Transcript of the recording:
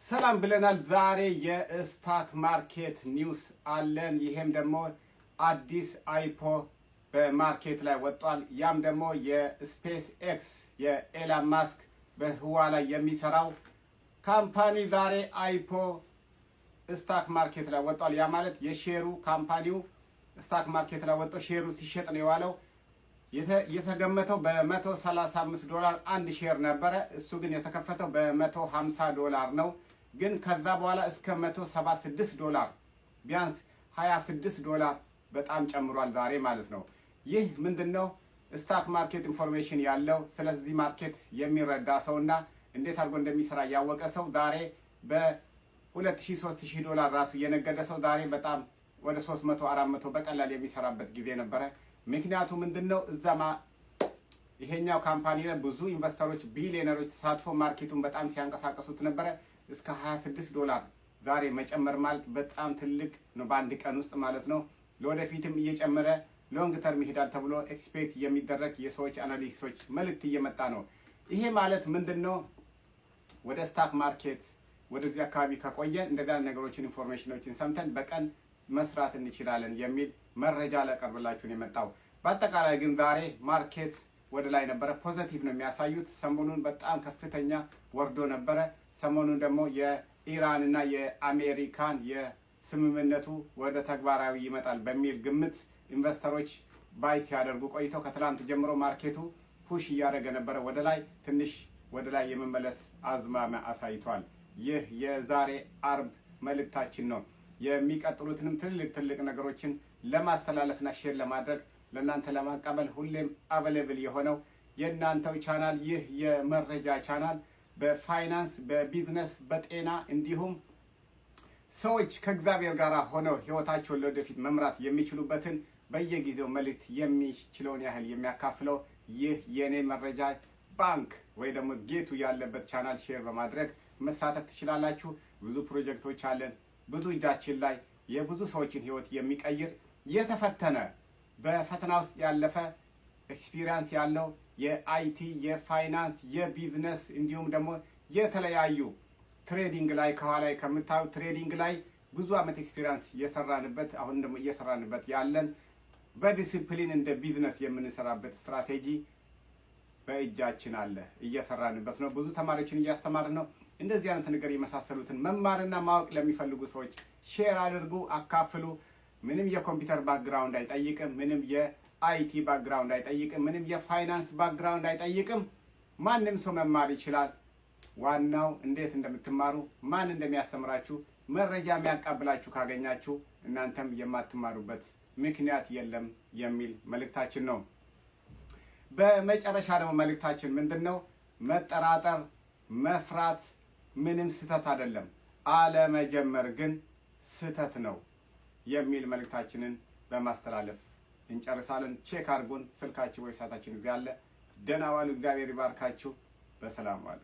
ሰላም ብለናል። ዛሬ የስታክ ማርኬት ኒውስ አለን። ይሄም ደግሞ አዲስ አይፖ በማርኬት ላይ ወጥቷል። ያም ደግሞ የስፔስ ኤክስ የኤላን ማስክ በህዋ ላይ የሚሰራው ካምፓኒ ዛሬ አይፖ ስታክ ማርኬት ላይ ወጥቷል። ያ ማለት የሼሩ ካምፓኒው ስታክ ማርኬት ላይ ወጥቶ ሼሩ ሲሸጥ ነው የዋለው። የተገመተው $135 አንድ ሼር ነበረ። እሱ ግን የተከፈተው $150 ነው። ግን ከዛ በኋላ እስከ $176 ቢያንስ $26 በጣም ጨምሯል ዛሬ ማለት ነው። ይህ ምንድነው? ስታክ ማርኬት ኢንፎርሜሽን ያለው ስለዚህ ማርኬት የሚረዳ ሰውና እንዴት አድርጎ እንደሚሰራ ያወቀ ሰው ዛሬ $2000-3000 ራሱ የነገደ ሰው ዛሬ በጣም ወደ 300-400 በቀላል የሚሰራበት ጊዜ ነበረ። ምክንያቱ ምንድነው? እዛማ ይሄኛው ካምፓኒ ላይ ብዙ ኢንቨስተሮች ቢሊዮነሮች ተሳትፎ ማርኬቱን በጣም ሲያንቀሳቀሱት ነበረ። እስከ $26 ዛሬ መጨመር ማለት በጣም ትልቅ ነው፣ በአንድ ቀን ውስጥ ማለት ነው። ለወደፊትም እየጨመረ ሎንግ ተርም ይሄዳል ተብሎ ኤክስፔክት የሚደረግ የሰዎች አናሊስቶች መልእክት እየመጣ ነው። ይሄ ማለት ምንድነው? ወደ ስታክ ማርኬት ወደዚህ አካባቢ ከቆየን እንደዛ ነገሮችን ኢንፎርሜሽኖችን ሰምተን በቀን መስራት እንችላለን የሚል መረጃ ላቀርብላችሁ ነው የመጣው። በአጠቃላይ ግን ዛሬ ማርኬት ወደ ላይ ነበረ፣ ፖዚቲቭ ነው የሚያሳዩት። ሰሞኑን በጣም ከፍተኛ ወርዶ ነበረ። ሰሞኑን ደግሞ የኢራን እና የአሜሪካን የስምምነቱ ወደ ተግባራዊ ይመጣል በሚል ግምት ኢንቨስተሮች ባይ ሲያደርጉ ቆይተው ከትላንት ጀምሮ ማርኬቱ ፑሽ እያደረገ ነበረ ወደ ላይ፣ ትንሽ ወደ ላይ የመመለስ አዝማሚያ አሳይቷል። ይህ የዛሬ አርብ መልእክታችን ነው። የሚቀጥሉትንም ትልቅ ነገሮችን ለማስተላለፍና ሼር ለማድረግ ለእናንተ ለማቀበል ሁሌም አቬሌብል የሆነው የእናንተው ቻናል ይህ የመረጃ ቻናል በፋይናንስ፣ በቢዝነስ፣ በጤና እንዲሁም ሰዎች ከእግዚአብሔር ጋር ሆነው ህይወታቸውን ለወደፊት መምራት የሚችሉበትን በየጊዜው መልእክት የሚችለውን ያህል የሚያካፍለው ይህ የኔ መረጃ ባንክ ወይ ደግሞ ጌቱ ያለበት ቻናል ሼር በማድረግ መሳተፍ ትችላላችሁ። ብዙ ፕሮጀክቶች አለን። ብዙ እጃችን ላይ የብዙ ሰዎችን ህይወት የሚቀይር የተፈተነ በፈተና ውስጥ ያለፈ ኤክስፒሪየንስ ያለው የአይቲ፣ የፋይናንስ፣ የቢዝነስ እንዲሁም ደግሞ የተለያዩ ትሬዲንግ ላይ ከኋላ ከምታዩ ትሬዲንግ ላይ ብዙ አመት ኤክስፒሪየንስ የሰራንበት አሁን ደግሞ እየሰራንበት ያለን በዲሲፕሊን እንደ ቢዝነስ የምንሰራበት ስትራቴጂ በእጃችን አለ፣ እየሰራንበት ነው። ብዙ ተማሪዎችን እያስተማርን ነው። እንደዚህ አይነት ነገር የመሳሰሉትን መማርና ማወቅ ለሚፈልጉ ሰዎች ሼር አድርጉ፣ አካፍሉ። ምንም የኮምፒውተር ባክግራውንድ አይጠይቅም። ምንም የአይቲ ባክግራውንድ አይጠይቅም። ምንም የፋይናንስ ባክግራውንድ አይጠይቅም። ማንም ሰው መማር ይችላል። ዋናው እንዴት እንደምትማሩ፣ ማን እንደሚያስተምራችሁ፣ መረጃ የሚያቃብላችሁ ካገኛችሁ እናንተም የማትማሩበት ምክንያት የለም የሚል መልእክታችን ነው። በመጨረሻ ደግሞ መልእክታችን ምንድነው? መጠራጠር፣ መፍራት ምንም ስህተት አይደለም። አለመጀመር ግን ስህተት ነው የሚል መልእክታችንን በማስተላለፍ እንጨርሳለን። ቼክ አድርጉን። ስልካችን ወይ ሰዓታችን እዚያ አለ። ደህና ዋሉ። እግዚአብሔር ይባርካችሁ። በሰላም ዋሉ።